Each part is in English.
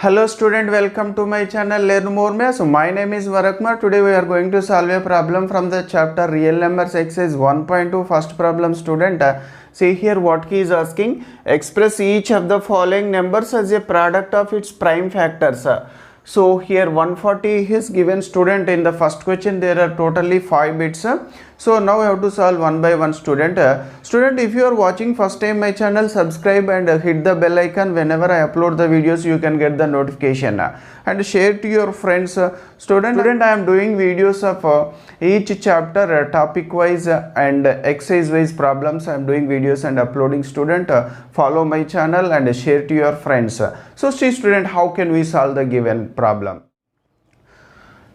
Hello student, welcome to my channel Learn More Maths. So my name is Varakmar. Today we are going to solve a problem from the chapter Real Numbers exercise 1.2. First problem student. See here what he is asking. Express each of the following numbers as a product of its prime factors. So here 140 is given student. In the first question there are totally 5 bits. So now we have to solve one by one student. Student, if you are watching first time my channel, subscribe and hit the bell icon. Whenever I upload the videos you can get the notification, and share to your friends. Student, I am doing videos of each chapter topic wise and exercise wise problems. I am doing videos and uploading. Student, follow my channel and share to your friends. So see student, how can we solve the given problem?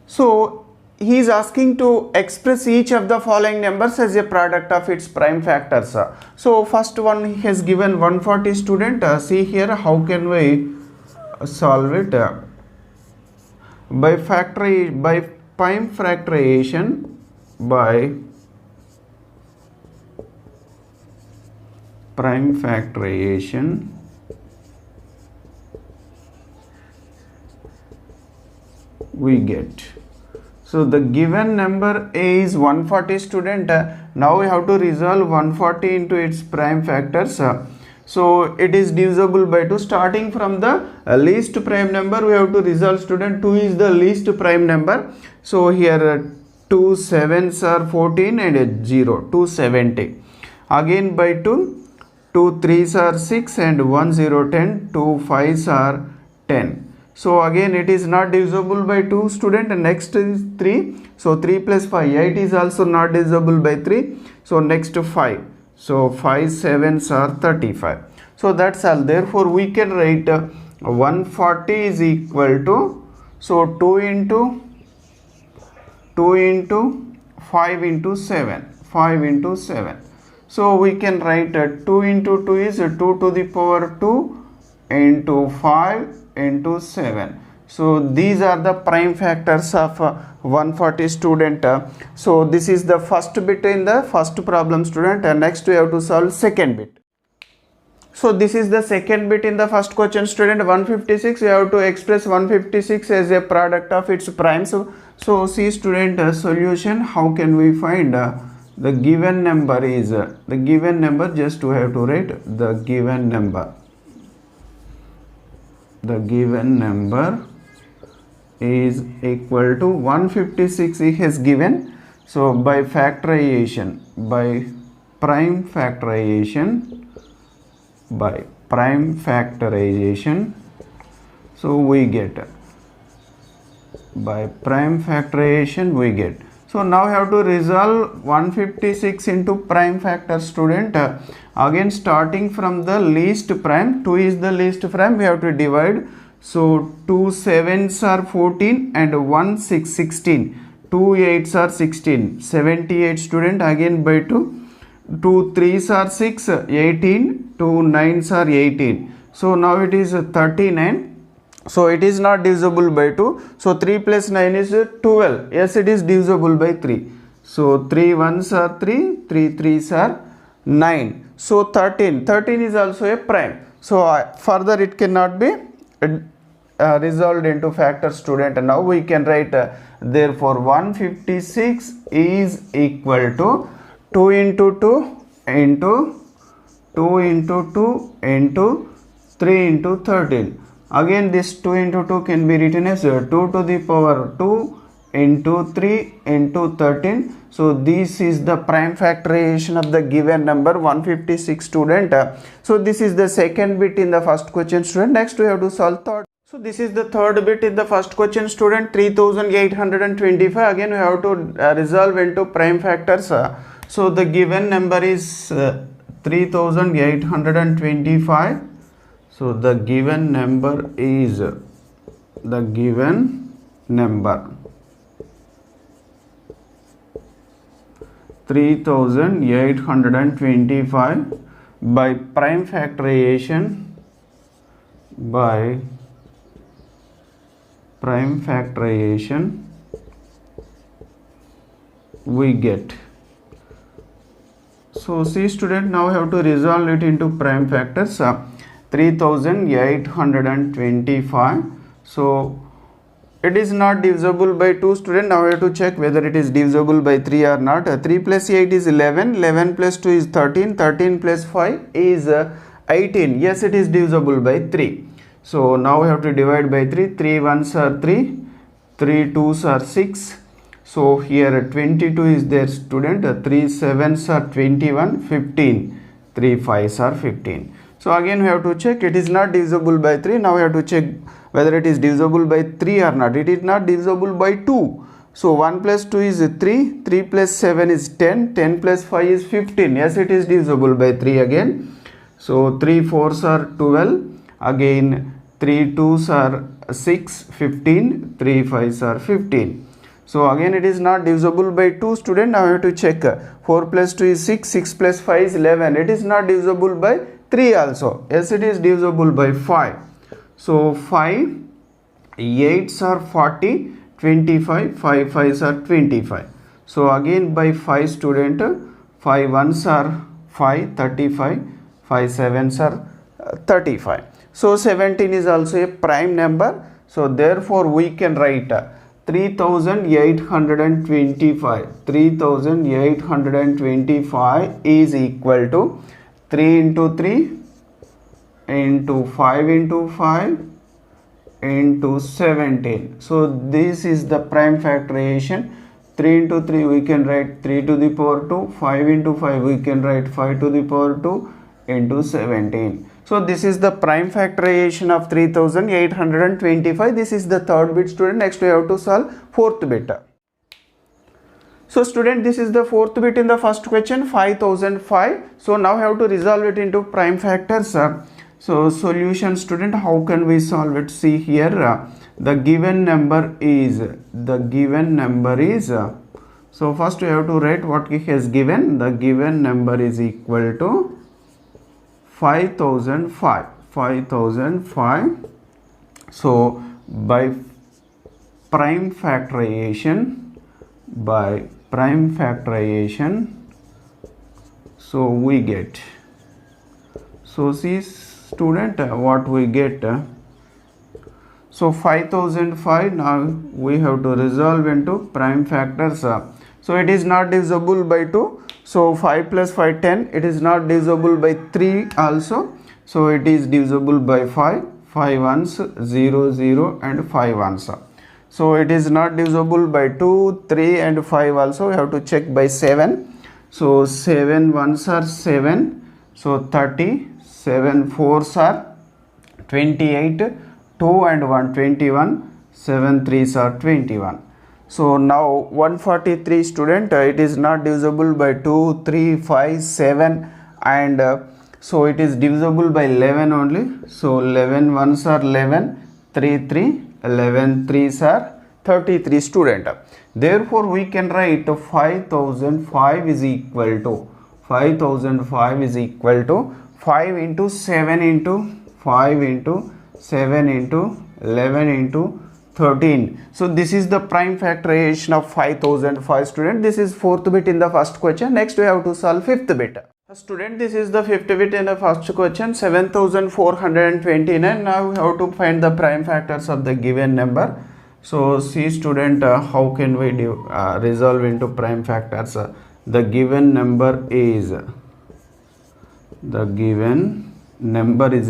So he is asking to express each of the following numbers as a product of its prime factors. So first one he has given 140 student. See here how can we solve it? By prime factorization we get. So the given number is 140 student. Now we have to resolve 140 into its prime factors. So it is divisible by 2. Starting from the least prime number we have to resolve student. 2 is the least prime number. So here 2 7s are 14 and 0, 270. Again by 2, 2 3s are 6 and 1 0 10, 2 5s are 10. So again it is not divisible by 2 student. Next is 3. So 3 plus 5, 8 is also not divisible by 3. So next 5. So 5 7s are 35. So that's all. Therefore we can write 140 is equal to, so 2 into 5 into 7. So we can write 2 into 2 is 2 to the power 2 into 5 into 7. So these are the prime factors of 140 student. So this is the first bit in the first problem student. Next we have to solve second bit. So this is the second bit in the first question student. 156, we have to express 156 as a product of its prime. So see student, solution, how can we find the given number is the given number, just we have to write the given number. The given number is equal to 156 he has given. So by factorization, by prime factorization, so we get, by prime factorization we get. So now we have to resolve 156 into prime factor student. Again starting from the least prime, 2 is the least prime, we have to divide. So 2 7s are 14 and 1 6 16, 2 8s are 16, 78 student. Again by 2, 2 3s are 6, 18, 2 9s are 18. So now it is 39. So it is not divisible by 2. So 3 plus 9 is 12. Yes, it is divisible by 3. So 3 1s are 3, 3 3s are 9. So 13 is also a prime. So further it cannot be resolved into factor student. Now we can write therefore 156 is equal to 2 into 2 into 2 into 2 into 3 into 13. Again this 2 into 2 can be written as 2 to the power 2 into 3 into 13. So this is the prime factorization of the given number 156 student. So this is the second bit in the first question student. Next we have to solve third. So this is the third bit in the first question student. 3825. Again we have to resolve into prime factors. So the given number is 3825. So the given number is the given number 3825 by prime factorization we get. So see student, now we have to resolve it into prime factors. 3825. So it is not divisible by 2, student. Now we have to check whether it is divisible by 3 or not. 3 plus 8 is 11, 11 plus 2 is 13, 13 plus 5 is 18. Yes, it is divisible by 3. So now we have to divide by 3. 3 ones are 3, 3 twos are 6. So here 22 is there, student. 3 sevens are 21, 15, 3 fives are 15. So again we have to check it is not divisible by 3. Now we have to check whether it is divisible by 3 or not. It is not divisible by 2. So 1 plus 2 is 3, 3 plus 7 is 10, 10 plus 5 is 15. Yes, it is divisible by 3 again. So 3 fours are 12, again 3 twos are 6, 15, 3 fives are 15. So again it is not divisible by 2, student. Now we have to check 4 plus 2 is 6, 6 plus 5 is 11. It is not divisible by 3 also. Yes, it is divisible by 5. So 5 8s are 40, 25, 5 5s are 25. So again by 5, student, 5 1s are 5, 35, 5 7s are 35. So 17 is also a prime number. So therefore we can write 3825. 3825 is equal to 3 into 3 into 5 into 5 into 17. So this is the prime factorization. 3 into 3 we can write 3 to the power 2, 5 into 5 we can write 5 to the power 2 into 17. So this is the prime factorization of 3825. This is the third bit, student. Next we have to solve fourth bit. So student, this is the fourth bit in the first question, 5005. So now we have to resolve it into prime factors. So solution, student, how can we solve it? See here, the given number is so first we have to write what he has given. The given number is equal to 5005. So by prime factorization, so we get, so see student, what we get, so 5005. Now we have to resolve into prime factors. So it is not divisible by 2. So 5 plus 5 10. It is not divisible by 3 also. So it is divisible by 5. 5 ones 0 0 and 5 ones. So it is not divisible by 2, 3 and 5 also. We have to check by 7. So 7 ones are 7. So 30. 7 fours are 28. 2 and 1 21. 7 threes are 21. So now 143, student, it is not divisible by 2, 3, 5, 7 and so it is divisible by 11 only. So 11 ones are 11, 3 3, 11 threes are 33, student. Therefore we can write 5005 is equal to 5 into 7 into 5 into 7 into 11 into 13. So this is the prime factorization of 5005, student. This is fourth bit in the first question. Next we have to solve fifth bit. Student, this is the fifth bit in the first question, 7429. Now we have to find the prime factors of the given number. So see student, how can we resolve into prime factors? The given number is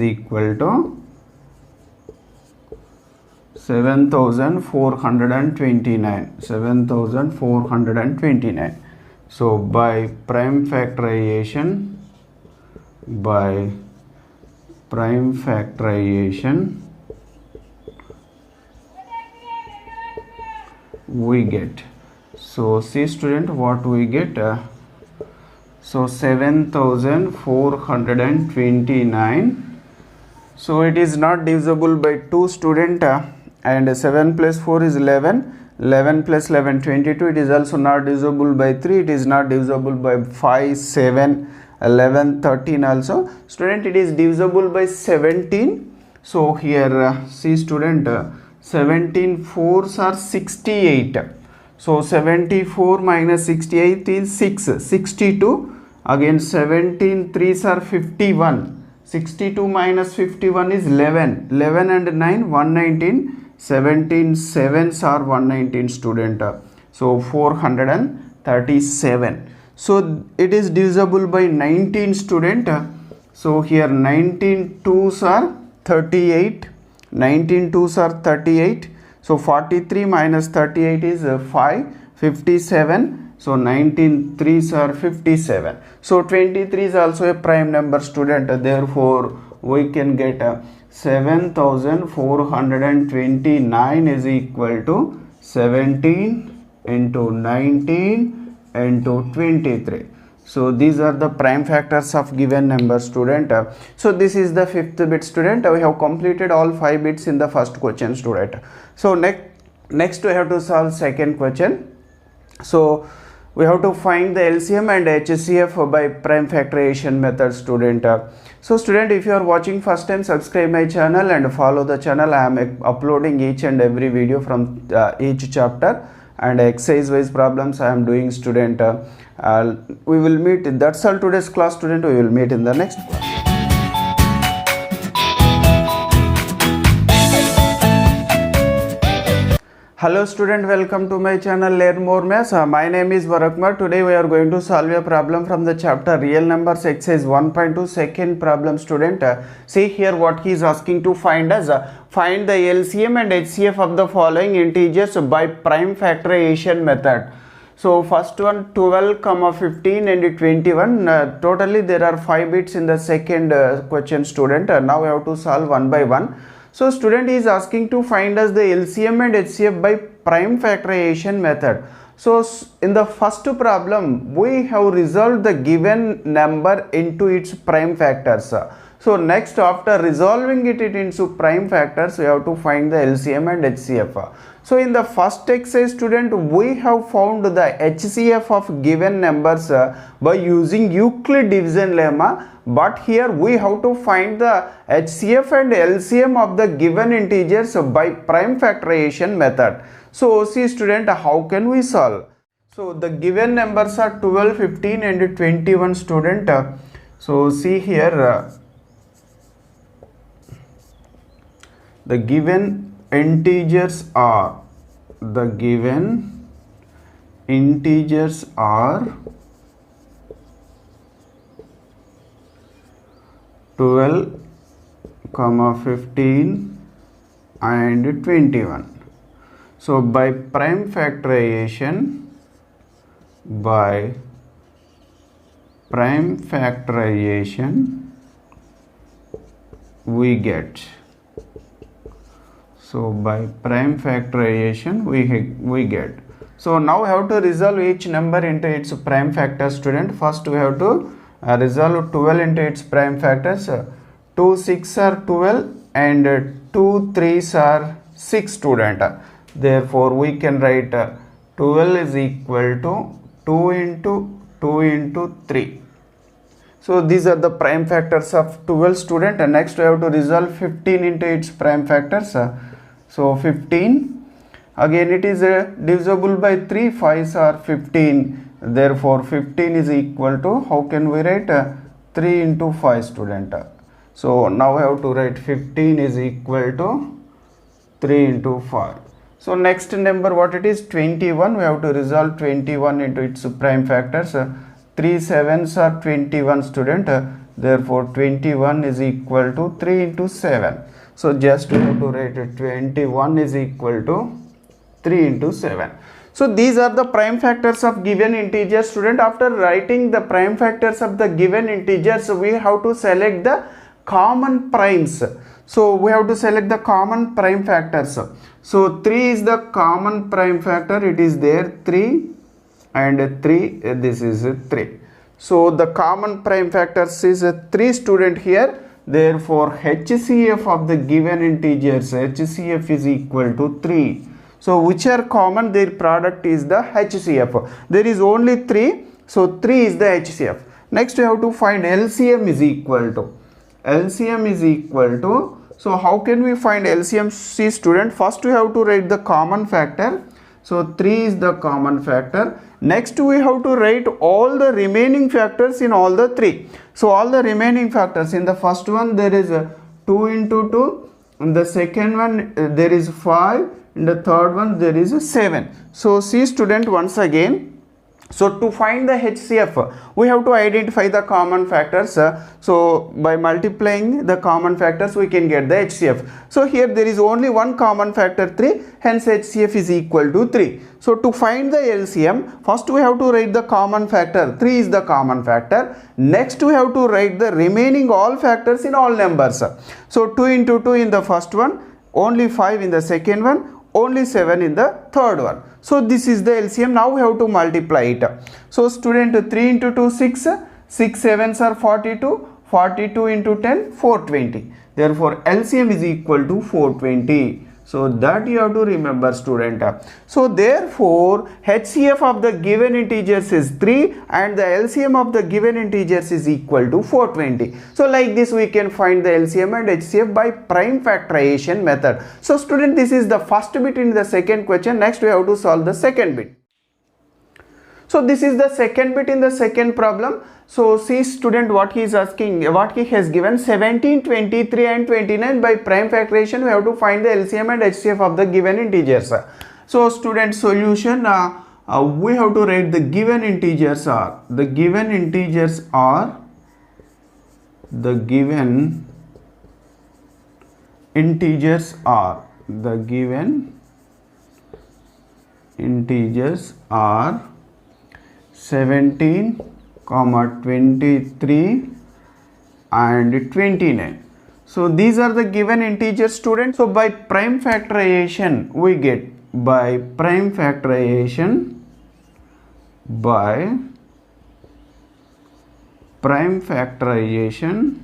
equal to 7429. So by prime factorization, we get, so see student, what we get, so 7429. So it is not divisible by 2, student, and 7 plus 4 is 11, 11 plus 11 22. It is also not divisible by 3. It is not divisible by 5, 7, 11, 13 also. Student, it is divisible by 17. So here see student, 17 fours are 68. So 74 minus 68 is 6, 62. Again 17 threes are 51. 62 minus 51 is 11. 11 and 9, 119. 17 sevens are 119 student. So 437. So it is divisible by 19 student. So here 19 twos are 38. 19 twos are 38. So 43 minus 38 is 5. 57. So 19 threes are 57. So 23 is also a prime number student. Therefore we can get 7429 is equal to 17 into 19 into 23. So these are the prime factors of given number student. So this is the fifth bit student. We have completed all 5 bits in the first question student. So next we have to solve second question. So we have to find the LCM and HCF by prime factorization method student. So student, if you are watching first time, subscribe my channel and follow the channel. I am uploading each and every video from each chapter, and exercise wise problems I am doing student. We will meet. That's all today's class student. We will meet in the next class. Hello student, welcome to my channel Learn More Maths. My name is Varakmar. Today we are going to solve a problem from the chapter Real Numbers exercise 1.2 second problem student. See here what he is asking to find us. Find the LCM and HCF of the following integers by prime factorization method. So first one 12, 15 and 21. Totally there are 5 bits in the second question student. Now we have to solve one by one. So student is asking to find us the LCM and HCF by prime factorization method. So in the first problem we have resolved the given number into its prime factors. So next, after resolving it into prime factors, we have to find the LCM and HCF. So in the first exercise student, we have found the HCF of given numbers by using Euclid division lemma. But here we have to find the HCF and LCM of the given integers by prime factorization method. So see student, how can we solve? So the given numbers are 12, 15 and 21 student. So see here, the given integers are 12, 15 and 21. So by prime factorization, we get. So by prime factorization we get. So now we have to resolve each number into its prime factor student. First we have to resolve 12 into its prime factors. 2 6 are 12 and 2 3s are 6 student. Therefore we can write 12 is equal to 2 into 3. So these are the prime factors of 12 student. And next we have to resolve 15 into its prime factors. So 15, again it is divisible by 3, 5s are 15. Therefore 15 is equal to, how can we write 3 into 5 student. So now we have to write 15 is equal to 3 into 5. So next number, what it is, 21. We have to resolve 21 into its prime factors. 3 7s are 21 student. Therefore 21 is equal to 3 into 7. So just we have to write 21 is equal to 3 into 7. So these are the prime factors of given integers student. After writing the prime factors of the given integers, we have to select the common primes. So we have to select the common prime factors. So 3 is the common prime factor. It is there 3 and 3. This is 3. So the common prime factors is 3 student here. Therefore HCF of the given integers, HCF is equal to 3. So which are common, their product is the HCF. There is only 3. So 3 is the HCF. Next we have to find LCM is equal to. So how can we find LCM? See student, first we have to write the common factor. So 3 is the common factor. Next we have to write all the remaining factors in all the 3. So all the remaining factors, in the first one there is a 2 into 2, in the second one there is 5, in the third one there is a 7. So see student, once again, so to find the HCF, we have to identify the common factors. So by multiplying the common factors, we can get the HCF. So here there is only one common factor 3, hence HCF is equal to 3. So to find the LCM, first we have to write the common factor. 3 is the common factor. Next we have to write the remaining all factors in all numbers. So 2 into 2 in the first one, only 5 in the second one, only 7 in the third one. So this is the LCM. Now we have to multiply it. So student, 3 into 2, 6, 6 sevens are 42, 42 into 10, 420. Therefore LCM is equal to 420. So that you have to remember, student. So therefore HCF of the given integers is 3 and the LCM of the given integers is equal to 420. So like this we can find the LCM and HCF by prime factorization method. So student, this is the first bit in the second question. Next we have to solve the second bit. So this is the second bit in the second problem. So see student, what he is asking, what he has given, 17, 23 and 29 by prime factorization we have to find the LCM and HCF of the given integers. So student, solution, we have to write the given integers are, the given integers are, the given integers are, the given integers are 17, 23 and 29. So these are the given integers, students. So by prime factorization we get, by prime factorization, by prime factorization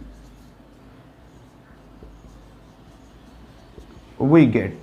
we get.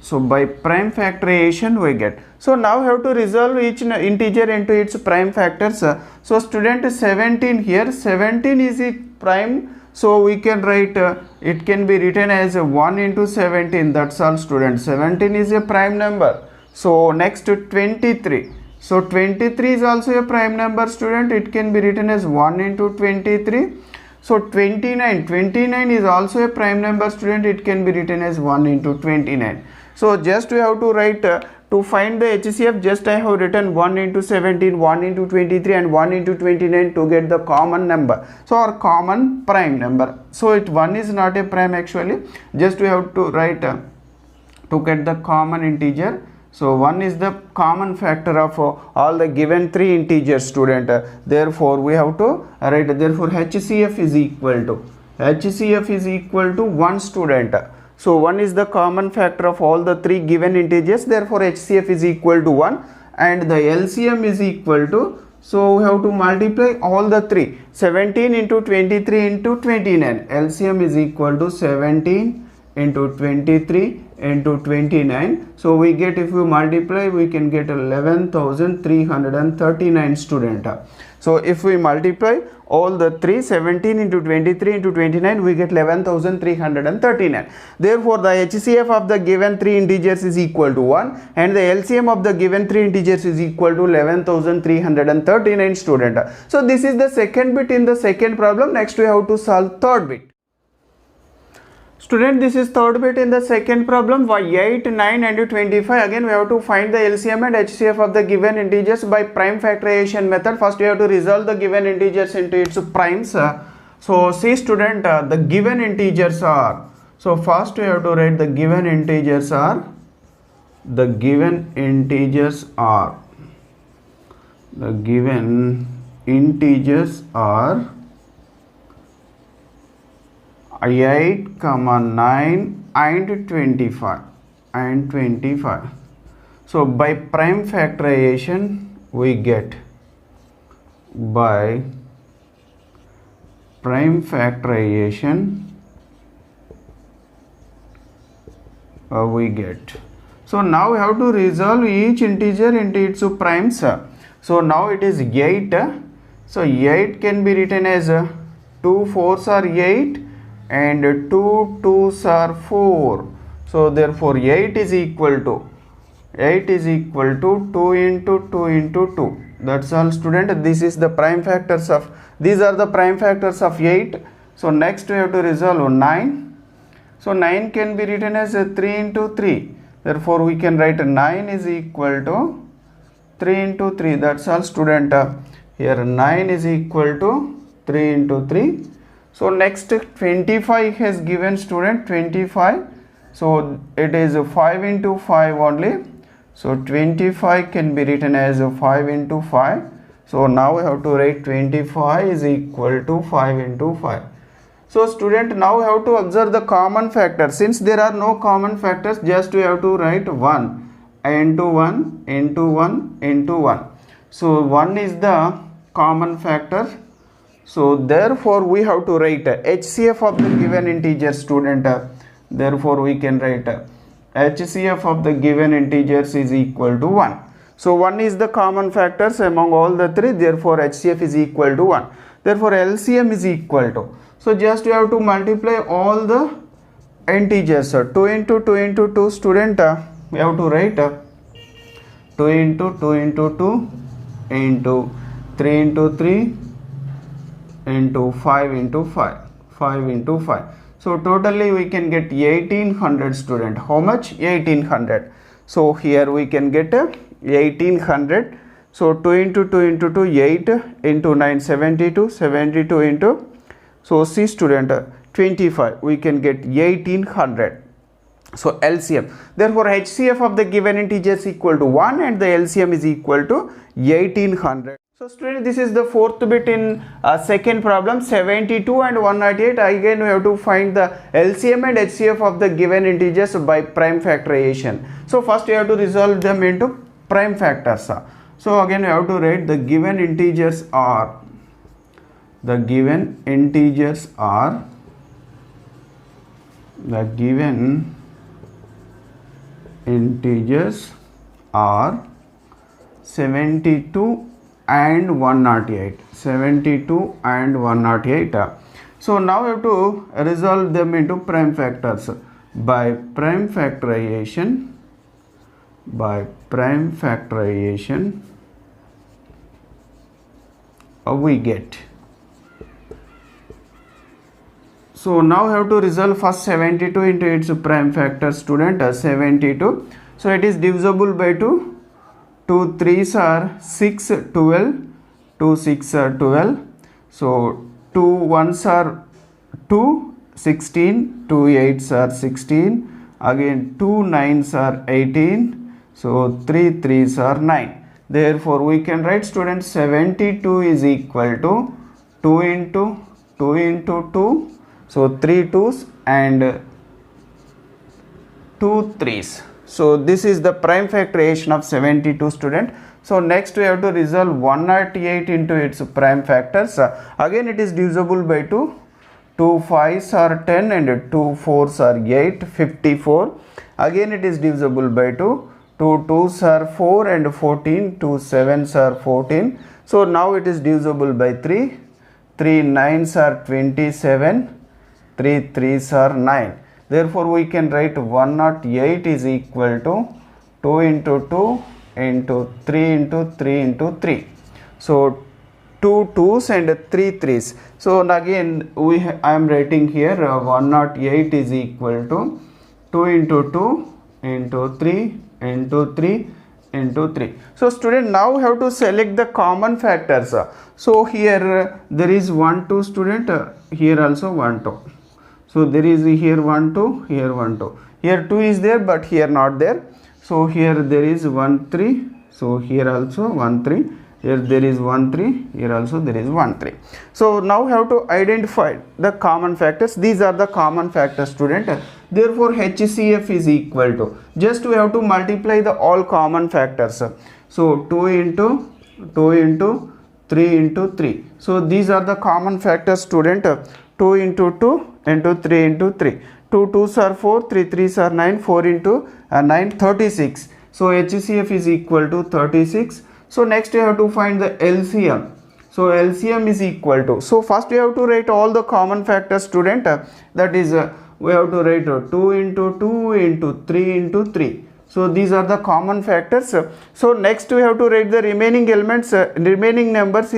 So by prime factorization we get. So now we have to resolve each integer into its prime factors. So student, 17 here, 17 is a prime. So we can write, it can be written as 1 into 17. That's all student. 17 is a prime number. So next 23. So 23 is also a prime number, student. It can be written as 1 into 23. So 29. 29 is also a prime number, student. It can be written as 1 into 29. So just we have to write, to find the HCF, just I have written 1 into 17, 1 into 23 and 1 into 29 to get the common number. So our common prime number. So 1 is not a prime actually. Just we have to write to get the common integer. So 1 is the common factor of all the given 3 integers, student. Therefore we have to write, therefore HCF is equal to 1, student. So 1 is the common factor of all the 3 given integers, therefore HCF is equal to 1 and the LCM is equal to, so we have to multiply all the 3, 17 into 23 into 29, LCM is equal to 17 into 23 into 29. So we get, if we multiply, we can get 11,339, student. So if we multiply all the 3, 17 into 23 into 29, we get 11,339. Therefore the HCF of the given 3 integers is equal to 1 and the LCM of the given 3 integers is equal to 11,339, student. So this is the second bit in the second problem. Next we have to solve third bit. Student, this is third bit in the second problem. 8, 9 and 25. Again we have to find the LCM and HCF of the given integers by prime factorization method. First we have to resolve the given integers into its primes. So see student, the given integers are, so first we have to write the given integers are, the given integers are, the given integers are 8, 9 and 25 and 25. So by prime factorization we get, by prime factorization we get. So now we have to resolve each integer into its primes. So now it is 8. So 8 can be written as 2 4s are 8 and 2 2s are 4. So therefore 8 is equal to 2 into 2 into 2. That's all, student. This is the prime factors of, these are the prime factors of 8. So next we have to resolve 9. So 9 can be written as 3 into 3. Therefore we can write 9 is equal to 3 into 3. That's all, student. Here 9 is equal to 3 into 3. So next 25 has given, student, 25. So it is 5 into 5 only. So 25 can be written as 5 into 5. So now we have to write 25 is equal to 5 into 5. So student, now we have to observe the common factors. Since there are no common factors, just we have to write 1 into 1 into 1 into 1. So 1 is the common factor. So therefore we have to write HCF of the given integer, student. Therefore we can write HCF of the given integers is equal to 1. So 1 is the common factors among all the three, therefore HCF is equal to 1. Therefore LCM is equal to, so just you have to multiply all the integers. 2 into 2 into 2, student, we have to write 2 into 2 into 2 into 3 into 3 into 5 into 5 into 5. So totally we can get 1800, student. How much? 1800. So here we can get 1800. So 2 into 2 into 2, 8 into 9, 72, 72 into, so see, student, 25, we can get 1800. So LCM, therefore HCF of the given integer is equal to 1 and the LCM is equal to 1800. So student, this is the fourth bit in second problem, 72 and 198. Again we have to find the LCM and HCF of the given integers by prime factorization. So first you have to resolve them into prime factors. So again you have to write the given integers are, the given integers are, the given integers are 72 and 108. 72 and 108. So now we have to resolve them into prime factors by prime factorization. By prime factorization we get. So now we have to resolve first 72 into its prime factor, student, 72. So it is divisible by 2. 2 3s are 6, 12, 2 6 are 12. So 2 1s are 2, 16, 2 8s are 16. Again 2 9s are 18. So 3 3s are 9. Therefore we can write, student, 72 is equal to 2 into 2 into 2. So 3 2s and 2 3s. So this is the prime factorization of 72, student. So next we have to resolve 198 into its prime factors. Again it is divisible by 2. 2 5s are 10 and 2 4s are 8, 54. Again it is divisible by 2. 2 2s are 4 and 14, 2 7s are 14. So now it is divisible by 3. 3 9s are 27. 3 3s are 9. Therefore we can write 108 is equal to 2 into 2 into 3 into 3 into 3. So 2 2s and 3 3s. So again I am writing here 108 is equal to 2 into 2 into 3 into 3 into 3. So student, now we have to select the common factors. So here there is 1 2, student, here also 1 2. So there is here 1 2, here 1 2. Here 2 is there but here not there. So here there is 1 3. So here also 1 3. Here there is 1 3. Here also there is 1 3. So now we have to identify the common factors. These are the common factors, student. Therefore HCF is equal to, just we have to multiply the all common factors. So 2 into 2 into 3 into 3. So these are the common factors, student. 2 into 2 into 3 into 3. 2 2s are 4, 3 3s are 9, 4 into 9, 36. So HCF is equal to 36. So next you have to find the LCM. So LCM is equal to, so first you have to write all the common factors, student, that is we have to write 2 into 2 into 3 into 3. So these are the common factors. So next we have to write the remaining elements, remaining numbers,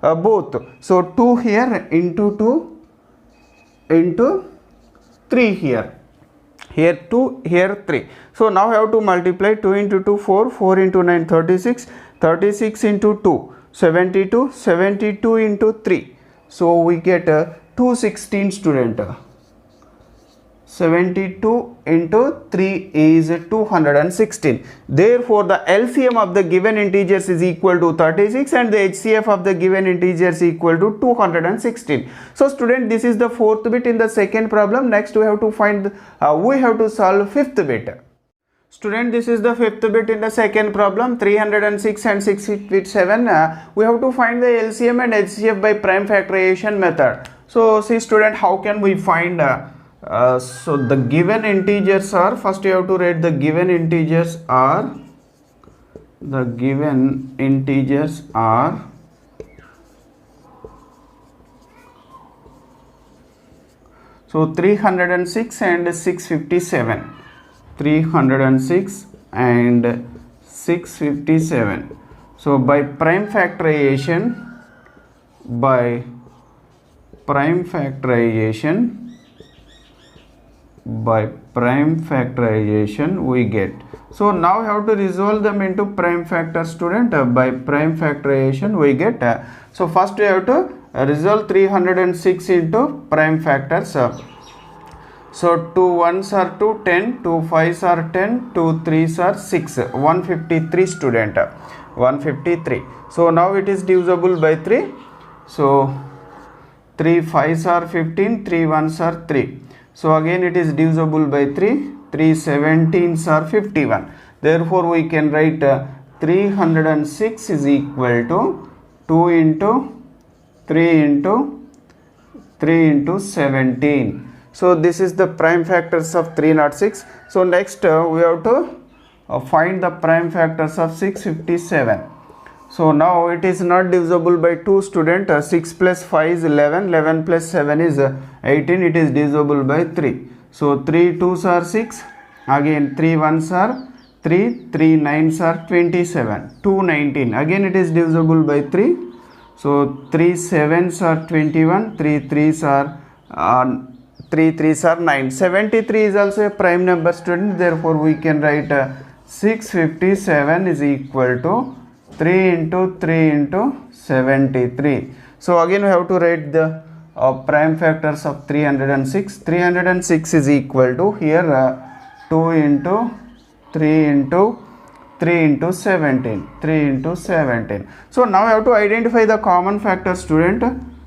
both. So 2 here into 2 into 3 here. Here 2, here 3. So now I have to multiply 2 into 2, 4, 4 into 9, 36, 36 into 2, 72, 72 into 3. So we get 216 student. 72 into 3 is 216. Therefore, the LCM of the given integers is equal to 36 and the HCF of the given integers is equal to 216. So, student, this is the fourth bit in the second problem. Next, we have to find, we have to solve fifth bit. Student, this is the fifth bit in the second problem, 306 and 657. We have to find the LCM and HCF by prime factorization method. So, see student, how can we find so the given integers are, first you have to write the given integers are, so 306 and 657, 306 and 657. So by prime factorization, we get. So now we have to resolve them into prime factor, student. By prime factorization we get. So first we have to resolve 306 into prime factors. So 2 ones are 2, 10, 2 fives are 10, 2 threes are 6, 153 student, 153. So now it is divisible by 3. So 3 fives are 15, 3 ones are 3. So again it is divisible by 3, 3 17s are 51. Therefore we can write 306 is equal to 2 into 3 into 17. So this is the prime factors of 306. So next we have to find the prime factors of 657. So now it is not divisible by 2, student. 6 plus 5 is 11, 11 plus 7 is 18, it is divisible by 3. So 3 2s are 6, again 3 1s are 3, 3 9s are 27, 2 19, again it is divisible by 3. So 3 7s are 21, 3 3s are 9. 73 is also a prime number, student. Therefore we can write 657 is equal to 3 into 3 into 73. So again we have to write the prime factors of 306. 306 is equal to here 2 into 3 into 3 into 17. 3 into 17. So now we have to identify the common factor, student.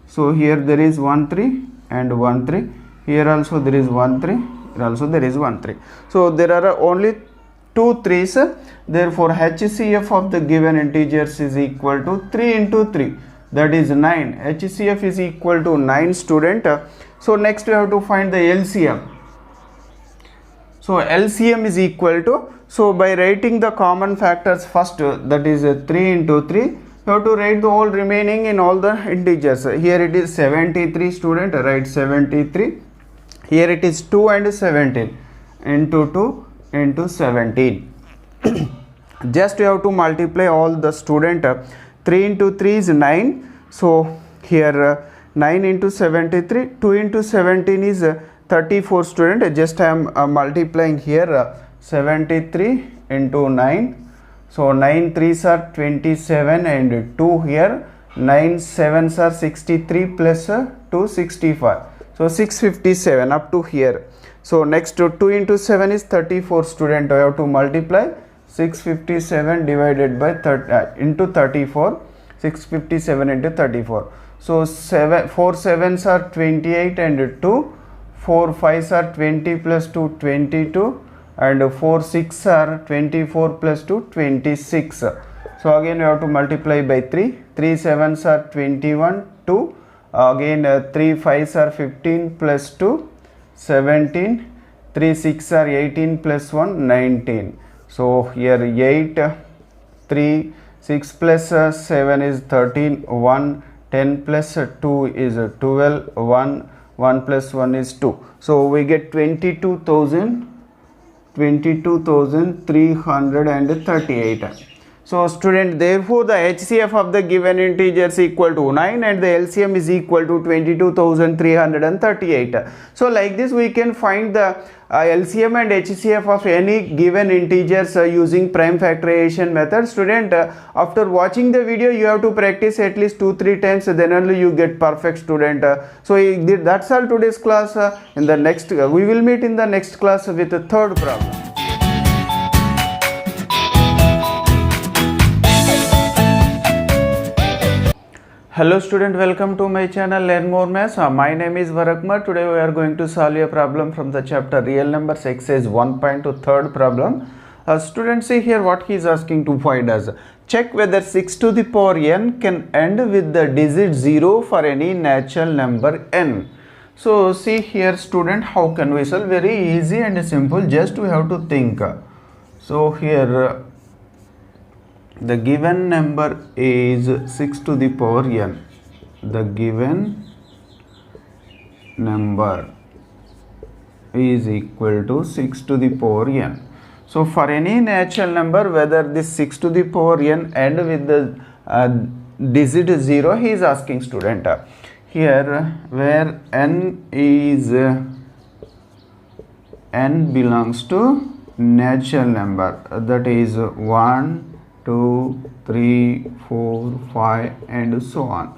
So here there is 1 3 and 1 3. Here also there is 1 3. Here also there is 1 3. So there are only 2 3's. Therefore HCF of the given integers is equal to 3 into 3, that is 9. HCF is equal to 9, student. So next we have to find the LCM. So LCM is equal to, so by writing the common factors first, that is 3 into 3, you have to write the all remaining in all the integers. Here it is 73, student, write 73. Here it is 2 and 17 into 2 into 17. Just you have to multiply all the, student. 3 into 3 is 9. So here 9 into 73, 2 into 17 is 34, student. Just I am multiplying here 73 into 9. So 9 3s are 27 and 2 here. 9 7s are 63 plus 2 65. So 657 up to here. So next 2 into 7 is 34, student. I have to multiply 657 divided by into 34. 657 into 34. So 4 7s are 28 and 2. 4 5s are 20 plus 2 22. And 4 6 are 24 plus 2 26. So again we have to multiply by 3. 3 7s are 21. 2. Again 3 5s are 15 plus 2 17. 3 6 are 18 plus 1 19. So here 8 3 6 plus 7 is 13, 1 10 plus 2 is 12, 1 1 plus 1 is 2. So we get 22,338. So student, therefore the HCF of the given integers equal to 9 and the LCM is equal to 22,338. So like this we can find the LCM and HCF of any given integers using prime factorization method. Student, after watching the video you have to practice at least 2-3 times, then only you get perfect, student. So that's all today's class. In the next we will meet in the next class with the third problem. Hello student, welcome to my channel Learn More Maths. My name is Varakmar. Today we are going to solve a problem from the chapter Real Numbers exercise 1.2 third problem. Student, see here what he is asking to find us. Check whether 6 to the power n can end with the digit 0 for any natural number n. So see here student, how can we solve? Very easy and simple, just we have to think. So here the given number is 6 to the power n. The given number is equal to 6 to the power n. So for any natural number, whether this 6 to the power n end with the digit 0, he is asking student. Here where n is n belongs to natural number, that is 1, 2, 3, 4, 5 and so on.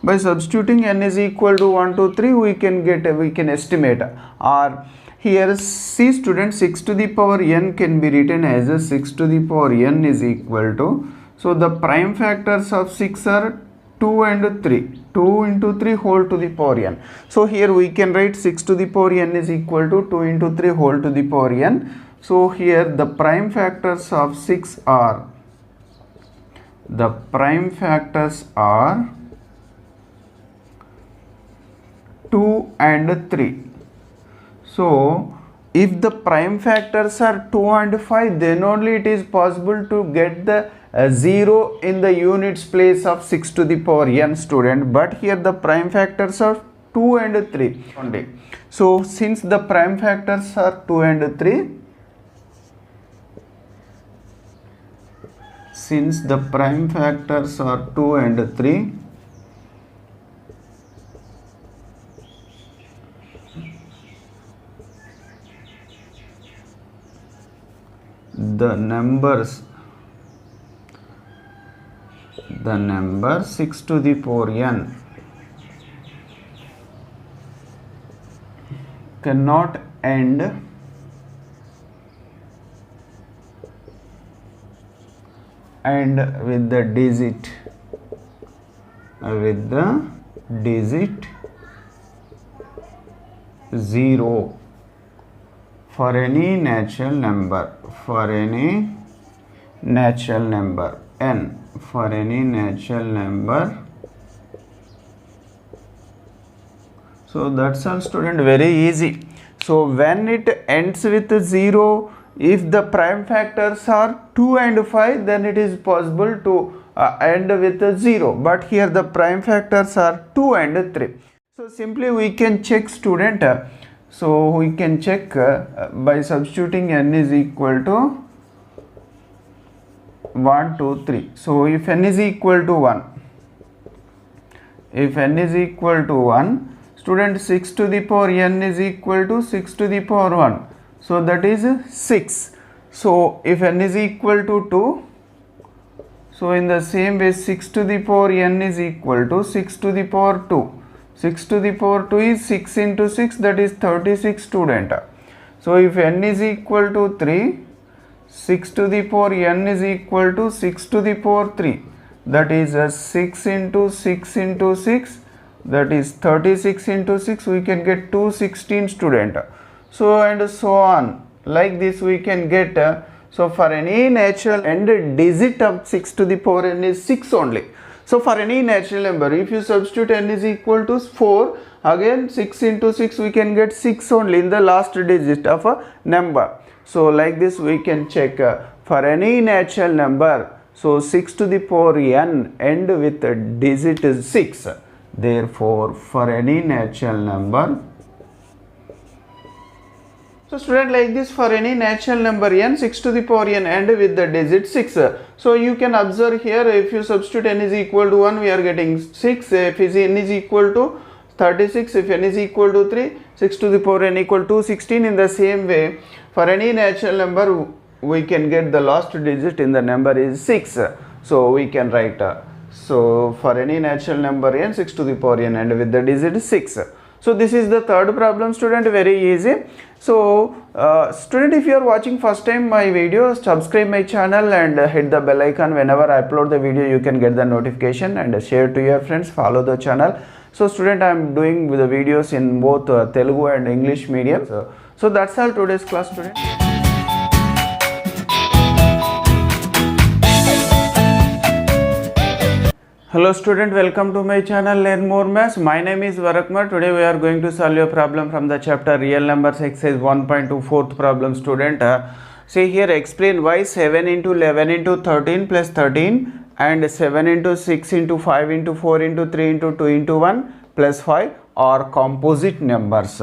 By substituting n is equal to 1, 2, 3, we can estimate. Or here see student, 6 to the power n can be written as a 6 to the power n is equal to, so the prime factors of 6 are 2 and 3. 2 into 3 whole to the power n. So here we can write 6 to the power n is equal to 2 into 3 whole to the power n. So here the prime factors of 6 are, the prime factors are 2 and 3. So if the prime factors are 2 and 5, then only it is possible to get the 0 in the units place of 6 to the power n, student. But here the prime factors are 2 and 3 only. So since the prime factors are 2 and 3, since the prime factors are 2 and 3, the number 6 to the power n cannot end with the digit 0 for any natural number, n, for any natural number. So that's all, student, very easy. So when it ends with 0, if the prime factors are 2 and 5, then it is possible to end with 0. But here the prime factors are 2 and 3. So simply we can check, student. So we can check by substituting n is equal to 1, 2, 3. So if n is equal to 1, student, 6 to the power n is equal to 6 to the power 1. So that is 6. So if n is equal to 2, so in the same way 6 to the power n is equal to 6 to the power 2. 6 to the power 2 is 6 into 6, that is 36, student. So if n is equal to 3, 6 to the power n is equal to 6 to the power 3, that is 6 into 6 into 6, that is 36 into 6, we can get 216, student. So and so on, like this we can get. So for any natural end, digit of 6 to the power n is 6 only. So for any natural number, if you substitute n is equal to 4, again 6 into 6 we can get 6 only in the last digit of a number. So like this we can check for any natural number. So 6 to the power n end with digit is 6. Therefore, for any natural number, so student, like this, for any natural number n, 6 to the power n and with the digit 6. So you can observe here, if you substitute n is equal to 1, we are getting 6. If n is equal to 36, if n is equal to 3, 6 to the power n equal to 16. In the same way, for any natural number, we can get the last digit in the number is 6. So we can write, so for any natural number n, 6 to the power n and with the digit 6. So this is the third problem, student, very easy. So student, if you are watching first time my video, subscribe my channel and hit the bell icon. Whenever I upload the video, you can get the notification, and share to your friends, follow the channel. So student, I am doing the videos in both Telugu and English medium. So that's all today's class, student. Hello student, welcome to my channel Learn More Maths. My name is Varakmar. Today we are going to solve a problem from the chapter Real Numbers exercise 1.2 fourth problem, student. See here, explain why 7 into 11 into 13 plus 13 and 7 into 6 into 5 into 4 into 3 into 2 into 1 plus 5 are composite numbers.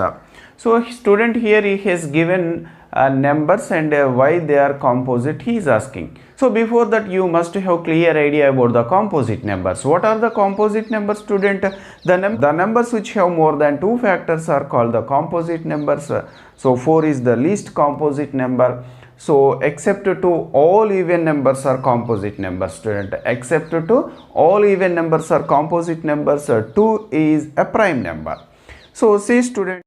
So student, here he has given numbers and why they are composite he is asking. So before that, you must have clear idea about the composite numbers. What are the composite numbers, student? The numbers which have more than 2 factors are called the composite numbers. So 4 is the least composite number. So except to all even numbers are composite numbers, student. Except to all even numbers are composite numbers. 2 is a prime number. So see, student.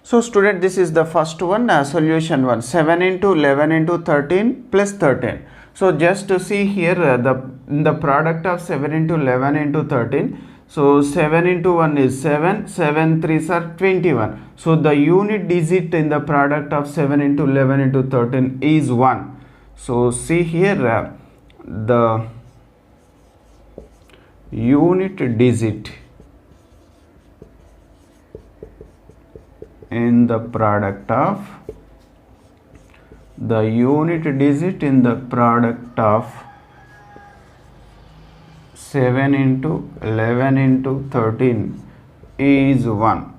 So student, this is the first one, solution 1, 7 into 11 into 13 plus 13. So just to see here, the product of 7 into 11 into 13. So 7 into 1 is 7, 7 3s are 21. So the unit digit in the product of 7 into 11 into 13 is 1. So see here, the unit digit in the product of 7 into 11 into 13 is 1.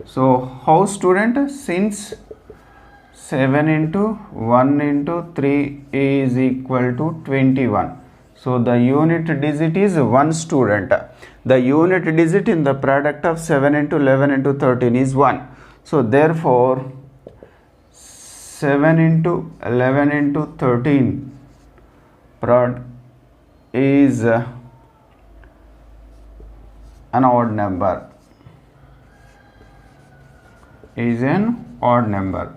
So how, student? Since 7 into 1 into 3 is equal to 21. So the unit digit is 1, student. The unit digit in the product of 7 into 11 into 13 is 1. So therefore 7 into 11 into 13 prod is an odd number.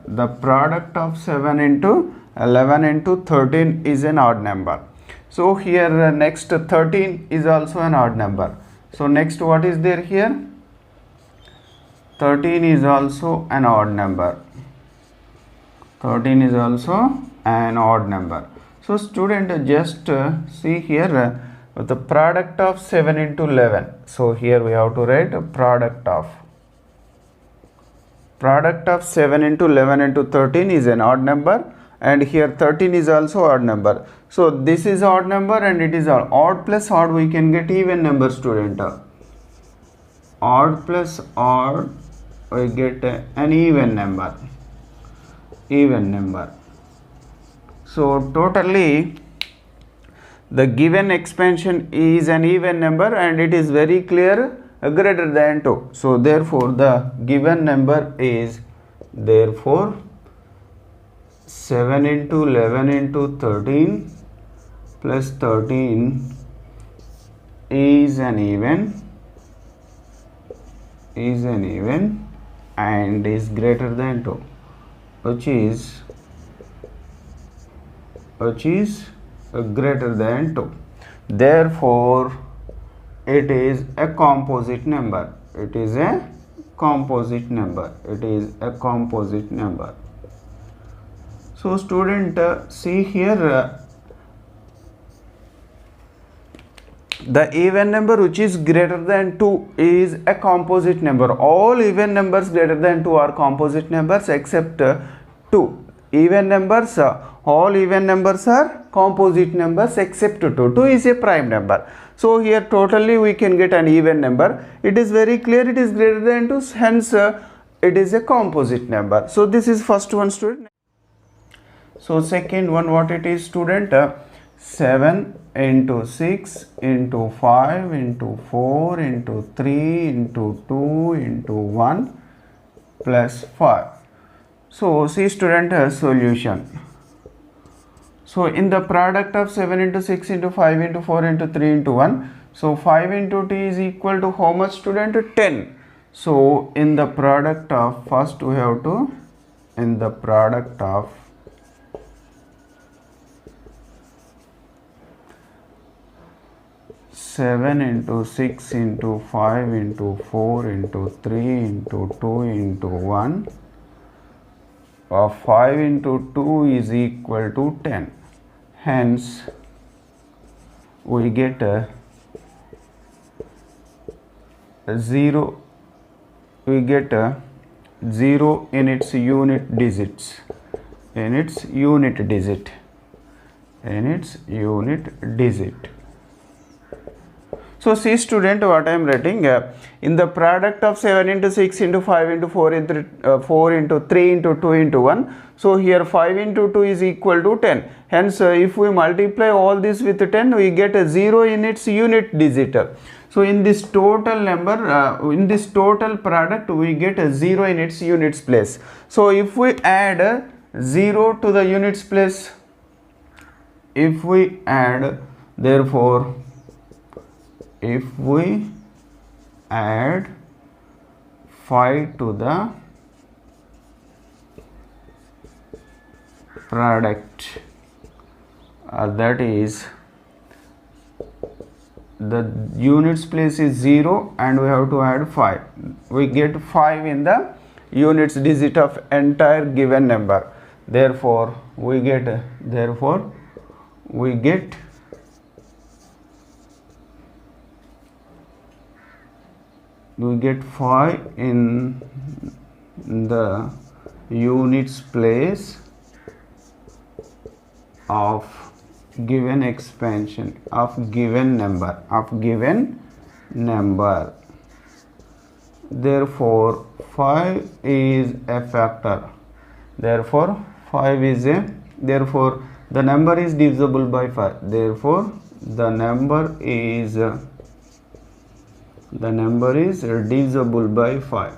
The product of 7 into 11 into 13 is an odd number. So here next 13 is also an odd number. So next what is there here? 13 is also an odd number. 13 is also an odd number. So student, just see here, the product of 7 into 11. So here we have to write product of 7 into 11 into 13 is an odd number, and here 13 is also odd number. So this is odd number and it is odd plus odd, we can get even number, student. Odd plus odd, we get an even number. So totally the given expansion is an even number and it is very clear greater than 2. So therefore the given number is 7 into 11 into 13 plus 13 is an even and is greater than 2, which is greater than 2. Therefore it is a composite number. So student, see here, the even number which is greater than 2 is a composite number. All even numbers greater than 2 are composite numbers except 2. Even numbers, all even numbers are composite numbers except 2. 2 is a prime number. So here totally we can get an even number. It is very clear it is greater than 2, hence it is a composite number. So this is first one, student. So second one, what it is, student? 7 into 6 into 5 into 4 into 3 into 2 into 1 plus 5. So see, student, solution. So in the product of 7 into 6 into 5 into 4 into 3 into 1, so 5 into t is equal to how much, student? 10. So in the product of, first we have to, in the product of 7 into 6 into 5 into 4 into 3 into 2 into 1, 5 into 2 is equal to 10. Hence we get a 0, we get a 0 in its unit digits, in its unit digit, in its unit digit. So see, student, what I am writing, in the product of 7 into 6 into 5 into 4 into 4 into 3 into 2 into 1, so here 5 into 2 is equal to 10. Hence if we multiply all this with 10, we get a 0 in its unit digit. So in this total number, in this total product, we get a 0 in its units place. So if we add 0 to the units place, if we add, therefore if we add 5 to the product, that is, the units place is 0 and we have to add 5. We get 5 in the units digit of entire given number. Therefore we get 5 in the units place of given expansion of given number, therefore 5 is a factor, therefore 5 is a, therefore the number is divisible by 5, therefore the number is divisible by 5,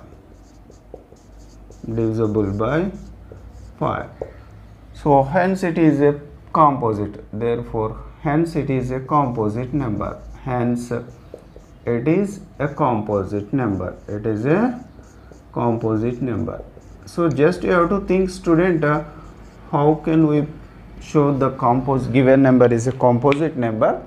divisible by 5. So hence it is a composite, therefore hence it is a composite number, hence it is a composite number, it is a composite number. So just you have to think, student, how can we show the given number is a composite number.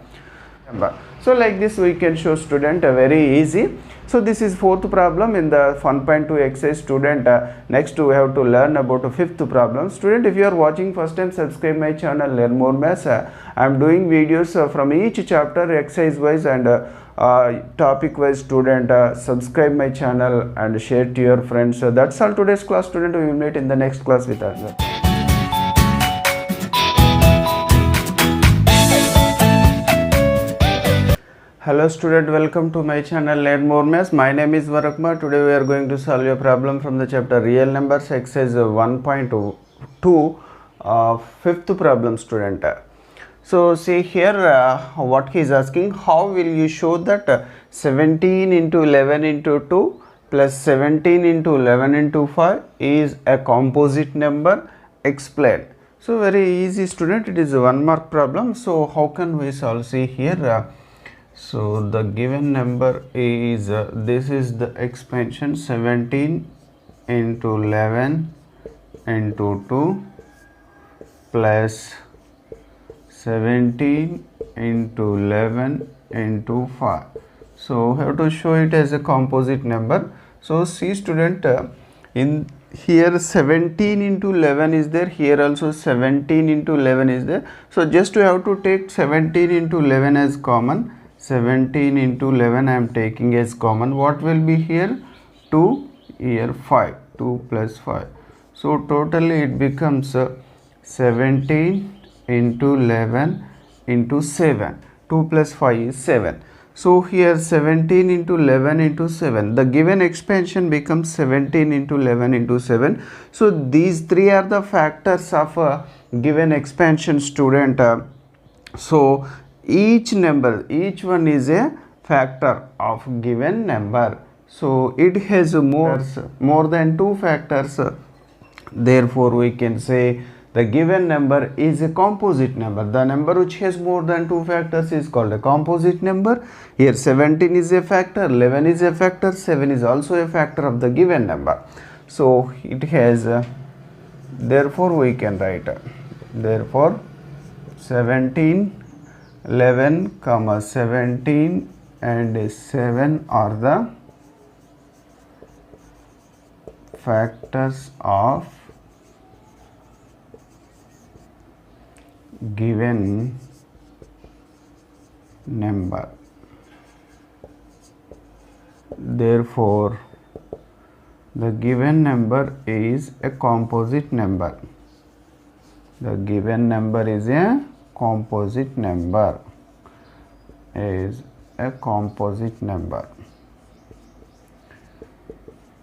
So like this we can show, student, very easy. So this is fourth problem in the 1.2 exercise, student. Next we have to learn about the fifth problem. Student, if you are watching first time, subscribe my channel, learn more maths. I am doing videos from each chapter exercise wise and topic wise. Student, subscribe my channel and share to your friends. That's all today's class, student. We will meet in the next class with us. Hello student, welcome to my channel Learn More Maths. My name is Varak Kumar. Today we are going to solve a problem from the chapter Real Numbers, exercise 1.2, fifth problem, student. So see here what he is asking, how will you show that 17 into 11 into 2 plus 17 into 11 into 5 is a composite number? Explain. So very easy, student, it is a 1 mark problem. So how can we solve? See here, so the given number is this is the expansion 17 into 11 into 2 plus 17 into 11 into 5. So we have to show it as a composite number. So see, student, in here 17 into 11 is there, here also 17 into 11 is there. So just we have to take 17 into 11 as common. 17 into 11 I am taking as common. What will be here? 2, here 5, 2 plus 5. So totally it becomes 17 into 11 into 7. 2 plus 5 is 7. So here 17 into 11 into 7. The given expansion becomes 17 into 11 into 7. So these three are the factors of a given expansion, student. So each one is a factor of given number. So it has more than two factors. Therefore we can say the given number is a composite number. The number which has more than two factors is called a composite number. Here 17 is a factor, 11 is a factor, 7 is also a factor of the given number. So it has, therefore we can write, therefore 17, 11, 17 and 7 are the factors of given number. Therefore the given number is a composite number. The given number is a composite number.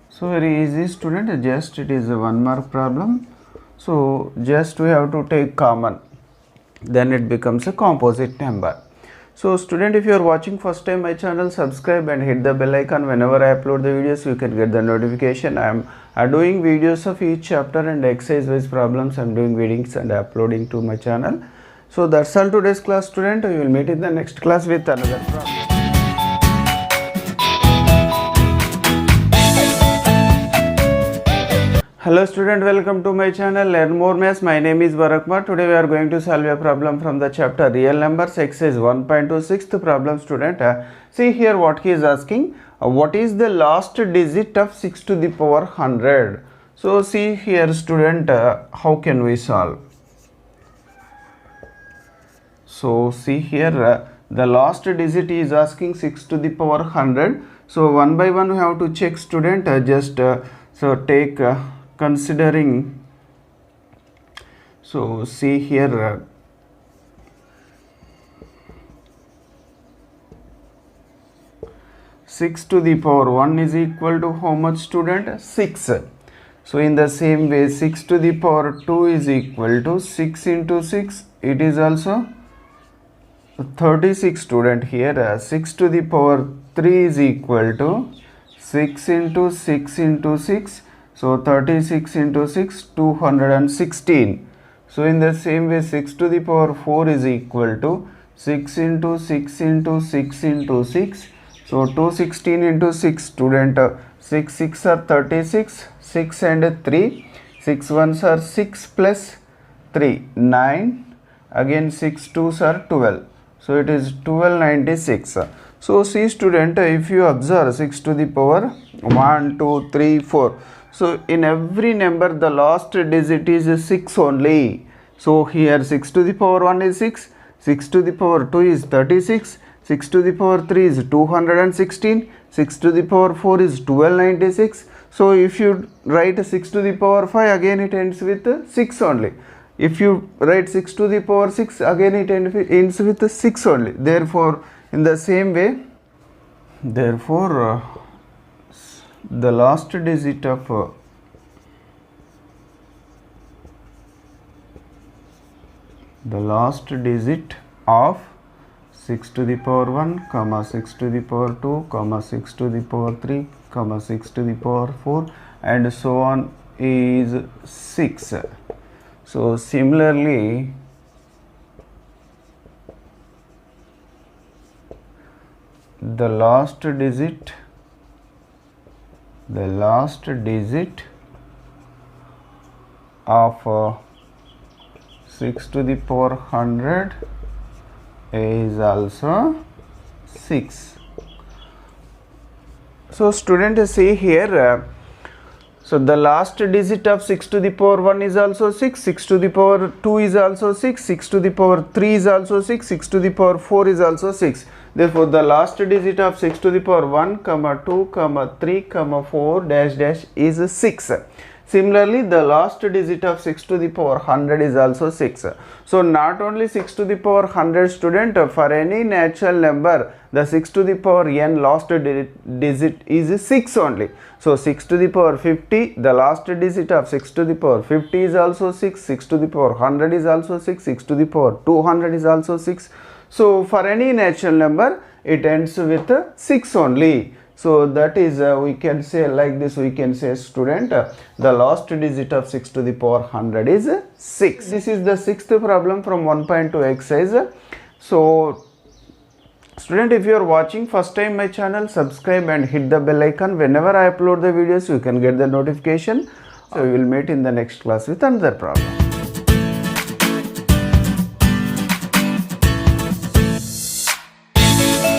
So very easy, student. Just it is a 1 mark problem. So just we have to take common, then it becomes a composite number. So student, if you are watching first time my channel, subscribe and hit the bell icon. Whenever I upload the videos, you can get the notification. I am doing videos of each chapter and exercise wise problems. I am doing videos and uploading to my channel. So that's all today's class, student. We will meet in the next class with another problem. Hello student, welcome to my channel Learn More Maths. My name is Bharat Kumar. Today we are going to solve a problem from the chapter Real Numbers, exercise 1.26 problem, student. See here what he is asking. What is the last digit of 6 to the power 100? So see here, student, how can we solve? So see here, the last digit is asking 6 to the power 100. So one by one we have to check, student. So take considering, so see here, six to the power 1 is equal to how much, student? 6. So in the same way, 6 to the power 2 is equal to 6 into 6, it is also 36, student. Here 6 to the power 3 is equal to 6 into 6 into 6. So 36 into 6, 216. So in the same way, 6 to the power 4 is equal to 6 into 6 into 6 into 6. So 216 into 6, student. 6 6 are 36, 6 and 3. 6 1s are 6 plus 3, 9. Again 6 2s are 12. So it is 1296. So see, student, if you observe 6 to the power 1, 2, 3, 4. So in every number the last digit is 6 only. So here 6 to the power 1 is 6, 6 to the power 2 is 36, 6 to the power 3 is 216, 6 to the power 4 is 1296. So if you write 6 to the power 5, again it ends with 6 only. If you write 6 to the power 6, again it ends with 6 only. Therefore, in the same way, therefore the last digit of the last digit of 6 to the power 1, comma 6 to the power 2, comma 6 to the power 3, comma 6 to the power 4, and so on is 6. So similarly, the last digit of 6 to the power 100 is also 6. So student, see here, so the last digit of 6 to the power 1 is also 6, 6 to the power 2 is also 6, 6 to the power 3 is also 6, 6 to the power 4 is also 6. Therefore, the last digit of 6 to the power 1, 2, 3, 4 dash dash is 6. Similarly, the last digit of 6 to the power 100 is also 6. So not only 6 to the power 100 student, for any natural number, the 6 to the power n last digit is 6 only. So 6 to the power 50, the last digit of 6 to the power 50 is also 6, 6 to the power 100 is also 6, 6 to the power 200 is also 6. So for any natural number, it ends with 6 only. So that is we can say like this, we can say student, the last digit of 6 to the power 100 is 6. This is the sixth problem from 1.2 exercise. So student, if you are watching first time my channel, subscribe and hit the bell icon. Whenever I upload the videos, you can get the notification. So we will meet in the next class with another problem.